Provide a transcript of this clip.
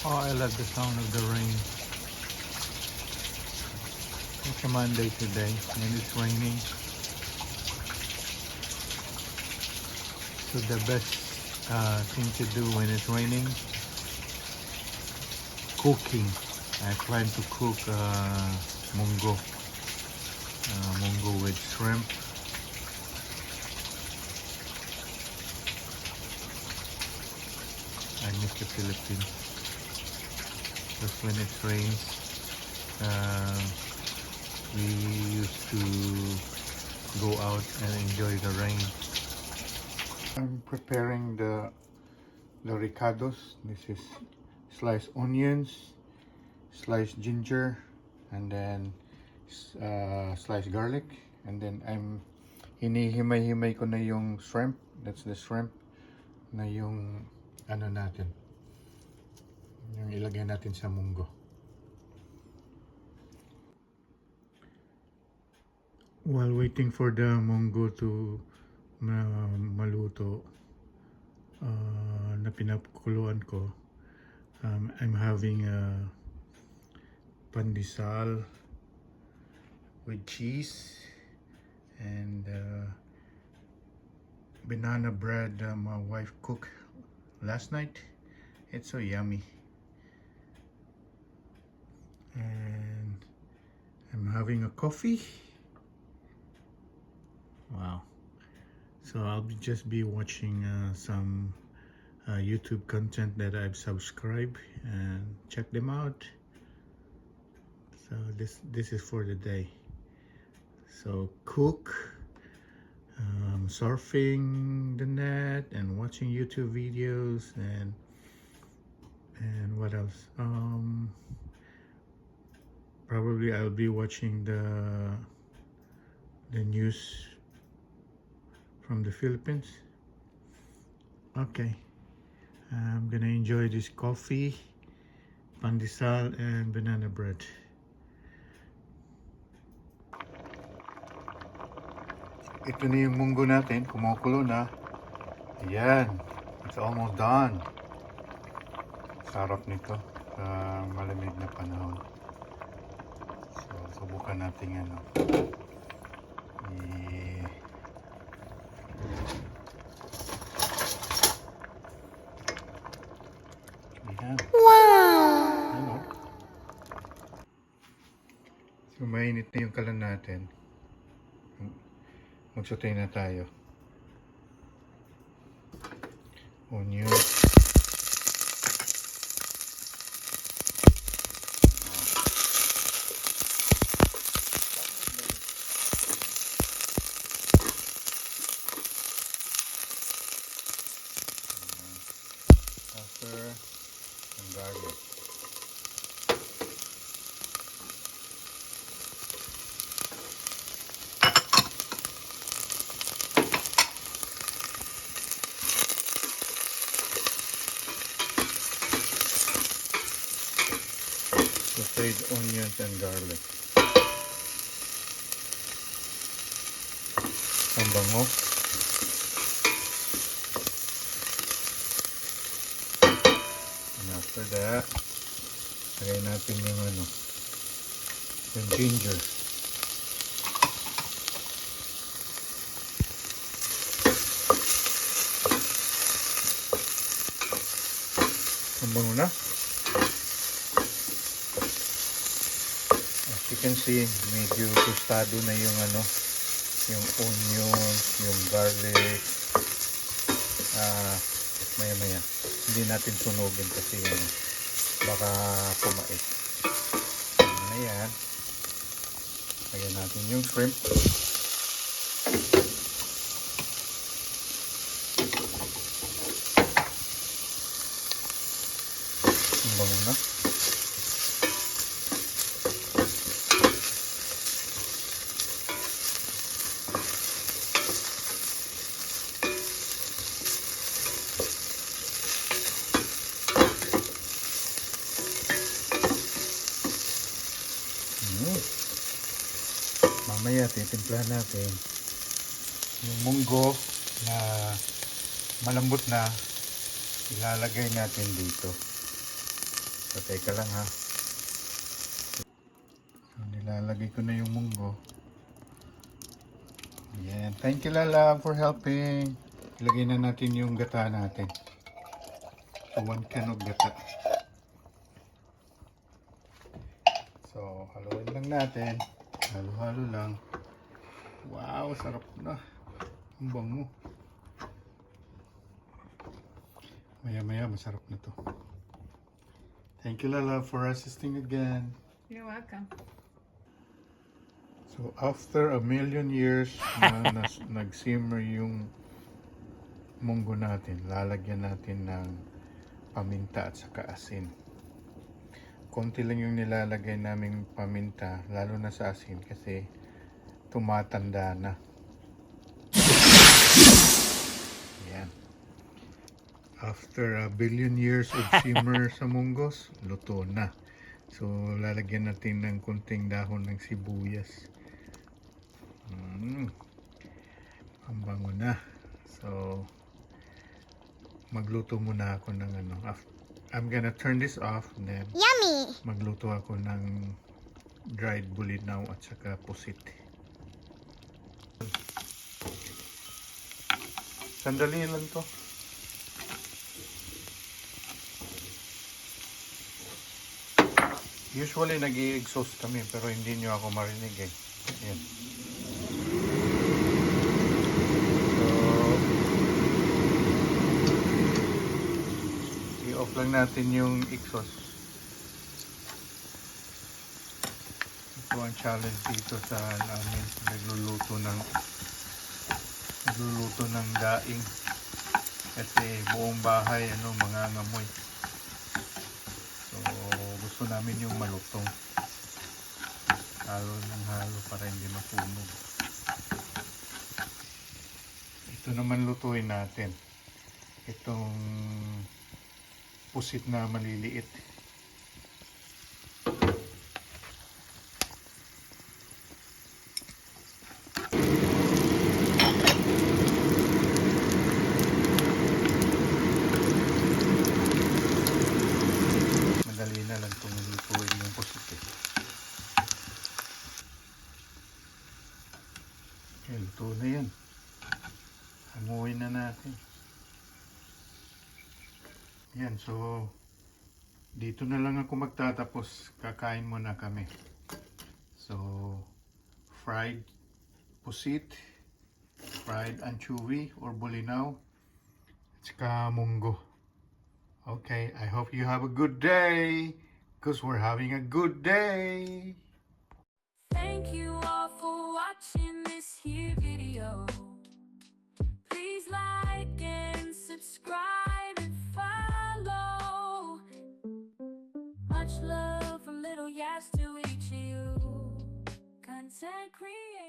Oh, I love the sound of the rain. It's a Monday today and it's raining. So the best thing to do when it's raining, cooking. I plan to cook munggo. Munggo with shrimp. I miss the Philippines. Because when it rains, we used to go out and enjoy the rain. I'm preparing the ricados. This is sliced onions, sliced ginger, and then sliced garlic. And then I'm hinihimay-himay ko na yung shrimp. That's the shrimp na yung ano natin. Yung ilagay natin sa munggo. While waiting for the munggo to maluto, na pinakuluan ko, I'm having a pandesal with cheese and banana bread my wife cooked last night. It's so yummy. And I'm having a coffee. Wow. So I'll just be watching some YouTube content that I've subscribed and check them out. So this is for the day. So cook, surfing the net and watching YouTube videos and what else? Probably I'll be watching the news from the Philippines. Okay, I'm gonna enjoy this coffee, pandesal, and banana bread. Ito na yung munggo natin, kumukulo na. Ayan, it's almost done. Sarap nito sa malamig na panahon. So, subukan natin ano. Wow! Ano? So, mainit na yung kalan natin. Magsutay na tayo. Onion. Pepper and garlic. Sauteed onions and garlic. Ang bango. And after that, lagay natin yung ano, yung ginger. Ang bango na. As you can see, medyo tostado na yung ano, yung onions, yung garlic. Maya-maya. Hindi natin sunugin kasi baka pumait. Na yan. Lagyan natin yung shrimp. Ang bango na. Mamaya titimpla natin yung munggo na malambot na, ilalagay natin dito. So, teka lang ha. So, nilalagay ko na yung munggo. Yan. Thank you, Lala, for helping. Ilagay na natin yung gata natin. So, 1 can of gata. So, haluin lang natin. Halo-halo lang. Wow, sarap na. Ang bango. Maya-maya, masarap na to. Thank you, Lala, for assisting again. You're welcome. So, after a million years na nag-simmer yung munggo natin, lalagyan natin ng paminta at saka asin. Konti lang yung nilalagay naming paminta, lalo na sa asin kasi tumatanda na. Yan. After a billion years of simmer sa munggos, luto na. So, lalagyan natin ng kunting dahon ng sibuyas. Ang bango na. So, magluto muna ako ng ano. I'm gonna turn this off, then Yummy! magluto ako ng dried bulinaw at saka pusit. Sandali lang to. Usually nag-i-exhaust kami pero hindi nyo ako marinig eh. Yan. So, i-off lang natin yung exhaust. Ito ang challenge dito sa amin. Nagluluto ng daing. Kasi buong bahay mga ngamoy. So, gusto namin yung malutong. Halo ng halo para hindi masunog. Ito naman lutuin natin. Itong pusit na maliliit. Madali na lang itong lutuin yung pusit eh. Okay, luto na yan. Hanguin na natin. Yan, so dito na lang ako magtatapos. Kakain muna kami. So, fried pusit, fried anchovy or bulinaw, at saka munggo. Okay, I hope you have a good day because we're having a good day. Thank you all for watching this here video. Please like and subscribe and follow. Much love from Little Yas to each of you. Content creators.